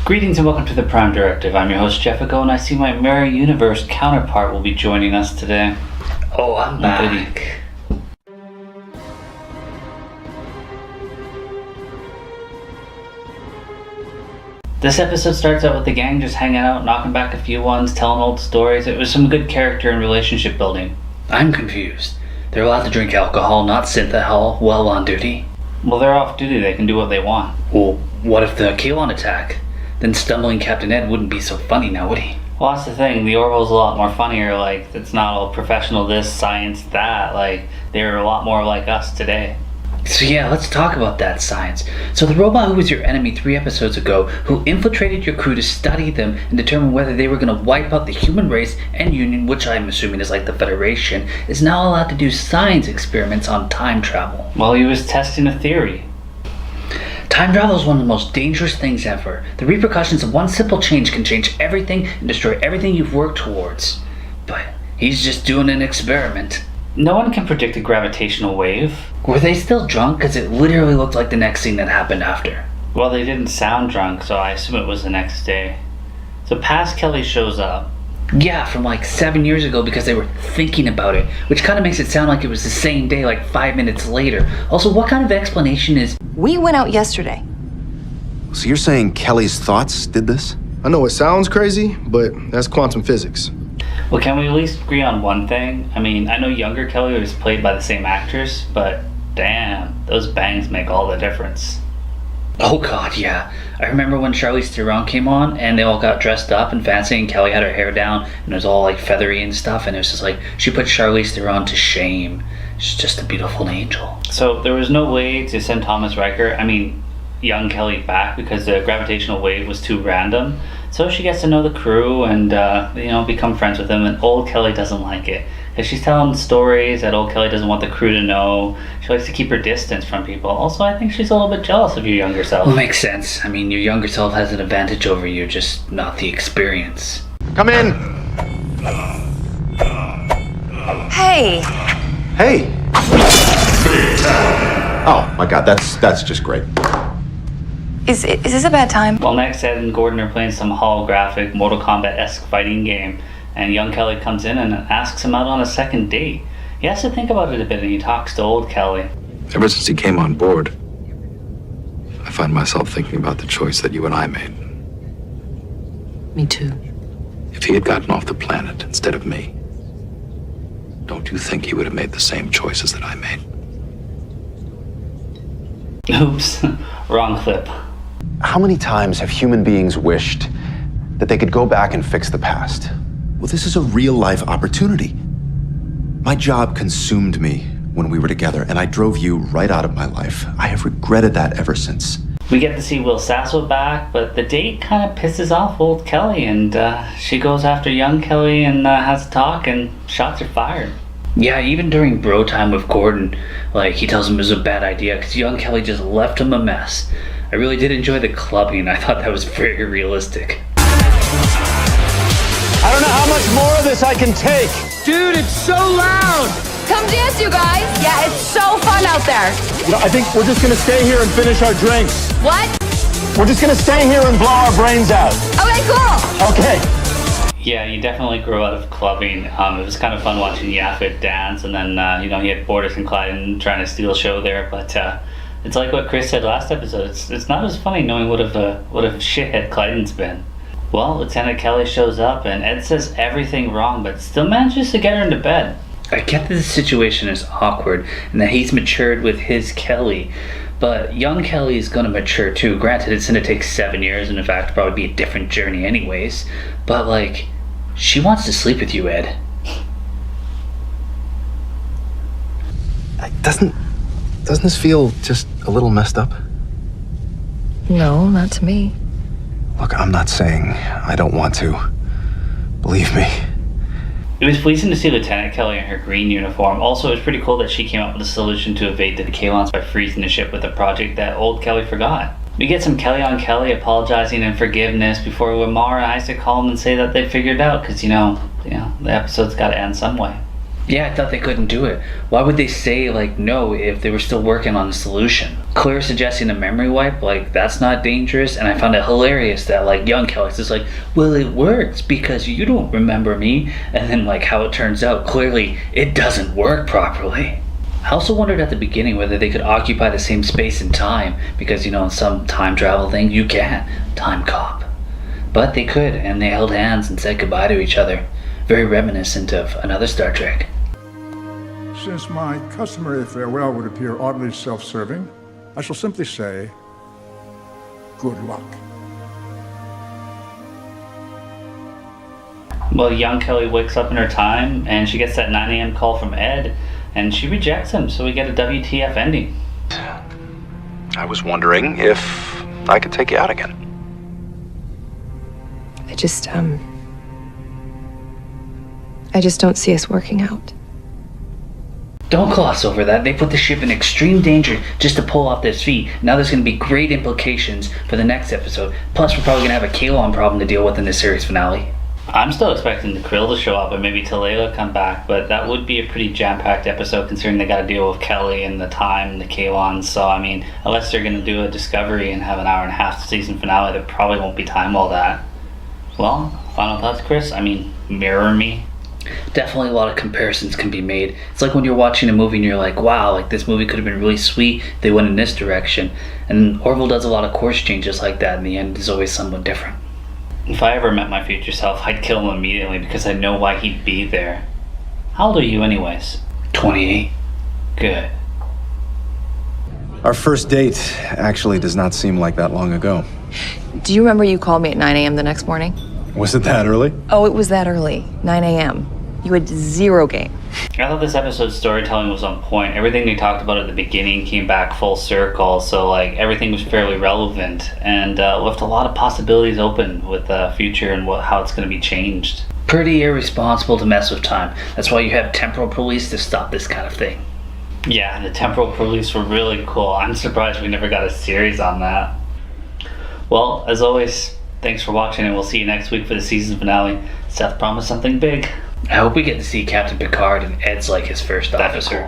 Greetings and welcome to the Prime Directive. I'm your host Jefficho, and I see my Mirror Universe counterpart will be joining us today. Oh, I'm back. This episode starts out with the gang just hanging out, knocking back a few ones, telling old stories. It was some good character and relationship building. I'm confused. They're allowed to drink alcohol, not synthahol, while on duty? Well, they're off duty. They can do what they want. Well, what if the Kalon attack? Then stumbling Captain Ed wouldn't be so funny now, would he? Well, that's the thing. The Orville's a lot more funnier. Like, it's not all professional this, science that. Like, they're a lot more like us today. So yeah, let's talk about that science. So the robot who was your enemy 3 episodes ago, who infiltrated your crew to study them and determine whether they were going to wipe out the human race and Union, which I'm assuming is like the Federation, is now allowed to do science experiments on time travel. Well, he was testing a theory. Time travel is one of the most dangerous things ever. The repercussions of one simple change can change everything and destroy everything you've worked towards. But he's just doing an experiment. No one can predict a gravitational wave. Were they still drunk? Because it literally looked like the next scene that happened after. Well, they didn't sound drunk, so I assume it was the next day. So past Kelly shows up. Yeah, from like 7 years ago because they were thinking about it, which kind of makes it sound like it was the same day, like 5 minutes later. Also, what kind of explanation is... We went out yesterday. So you're saying Kelly's thoughts did this? I know it sounds crazy, but that's quantum physics. Well, can we at least agree on one thing? I mean, I know younger Kelly was played by the same actress, but damn, those bangs make all the difference. Oh god, yeah. I remember when Charlize Theron came on and they all got dressed up and fancy and Kelly had her hair down and it was all like feathery and stuff, and it was just like, she put Charlize Theron to shame. She's just a beautiful angel. So there was no way to send Thomas Riker, young Kelly, back because the gravitational wave was too random. So she gets to know the crew and, become friends with them, and old Kelly doesn't like it. Because she's telling stories that old Kelly doesn't want the crew to know. She likes to keep her distance from people. Also, I think she's a little bit jealous of your younger self. Well, makes sense. I mean, your younger self has an advantage over you, just not the experience. Come in! Hey! Hey! Oh my god, that's just great. Is this a bad time? Well, next, Ed and Gordon are playing some holographic Mortal Kombat-esque fighting game, and young Kelly comes in and asks him out on a second date. He has to think about it a bit, and he talks to old Kelly. Ever since he came on board, I find myself thinking about the choice that you and I made. Me too. If he had gotten off the planet instead of me, don't you think he would have made the same choices that I made? Oops, wrong clip. How many times have human beings wished that they could go back and fix the past? Well, this is a real-life opportunity. My job consumed me when we were together, and I drove you right out of my life. I have regretted that ever since. We get to see Will Sasso back, but the date kind of pisses off old Kelly, and she goes after young Kelly and has a talk, and shots are fired. Yeah, even during bro time with Gordon, he tells him it was a bad idea because young Kelly just left him a mess. I really did enjoy the clubbing. I thought that was very realistic. I don't know how much more of this I can take. Dude, it's so loud. Come dance, you guys! Yeah, it's so fun out there. I think we're just gonna stay here and finish our drinks. What? We're just gonna stay here and blow our brains out. Okay, cool. Okay. Yeah, you definitely grew out of clubbing. It was kind of fun watching Yaphet dance, and then, he had Borders and Clyde trying to steal a show there, but it's like what Chris said last episode. It's not as funny knowing what a shithead Clyden's been. Well, Lieutenant Kelly shows up, and Ed says everything wrong, but still manages to get her into bed. I get that the situation is awkward, and that he's matured with his Kelly, but young Kelly is going to mature too. Granted, it's going to take 7 years, and in fact, probably be a different journey anyways, but she wants to sleep with you, Ed. Doesn't this feel just a little messed up? No, not to me. Look, I'm not saying I don't want to. Believe me. It was pleasing to see Lieutenant Kelly in her green uniform. Also, it was pretty cool that she came up with a solution to evade the Kalons by freezing the ship with a project that old Kelly forgot. We get some Kelly on Kelly apologizing and forgiveness before Lamar and Isaac call him and say that they figured it out because, the episode's got to end some way. Yeah, I thought they couldn't do it. Why would they say, no, if they were still working on a solution? Claire suggesting a memory wipe, like, that's not dangerous, and I found it hilarious that, like, young Kelly's is like, well, it works because you don't remember me, and then, like, how it turns out, clearly, it doesn't work properly. I also wondered at the beginning whether they could occupy the same space and time, because, you know, in some time travel thing, you can't. Time cop. But they could, and they held hands and said goodbye to each other. Very reminiscent of another Star Trek. Since my customary farewell would appear oddly self-serving, I shall simply say, good luck. Well, young Kelly wakes up in her time, and she gets that 9 a.m. call from Ed, and she rejects him, so we get a WTF ending. I was wondering if I could take you out again. I just don't see us working out. Don't gloss over that. They put the ship in extreme danger just to pull off this feat. Now there's going to be great implications for the next episode. Plus, we're probably going to have a Kalon problem to deal with in this series finale. I'm still expecting the Krill to show up and maybe Talayla come back, but that would be a pretty jam-packed episode considering they got to deal with Kelly and the time and the Kalons. So, I mean, unless they're going to do a Discovery and have an hour and a half season finale, there probably won't be time all that. Well, final thoughts, Chris? I mean, mirror me. Definitely a lot of comparisons can be made. It's like when you're watching a movie and you're like, wow, like this movie could have been really sweet if they went in this direction. And Orville does a lot of course changes like that, and the end is always somewhat different. If I ever met my future self, I'd kill him immediately because I know why he'd be there. How old are you anyways? 28. Good. Our first date actually does not seem like that long ago. Do you remember you called me at 9 a.m. the next morning? Was it that early? Oh, it was that early. 9 a.m. You had zero game. I thought this episode's storytelling was on point. Everything they talked about at the beginning came back full circle, so like everything was fairly relevant and left a lot of possibilities open with the future and how it's going to be changed. Pretty irresponsible to mess with time. That's why you have temporal police to stop this kind of thing. Yeah, the temporal police were really cool. I'm surprised we never got a series on that. Well, as always, thanks for watching, and we'll see you next week for the season finale. Seth promised something big. I hope we get to see Captain Picard and Ed's like his first officer.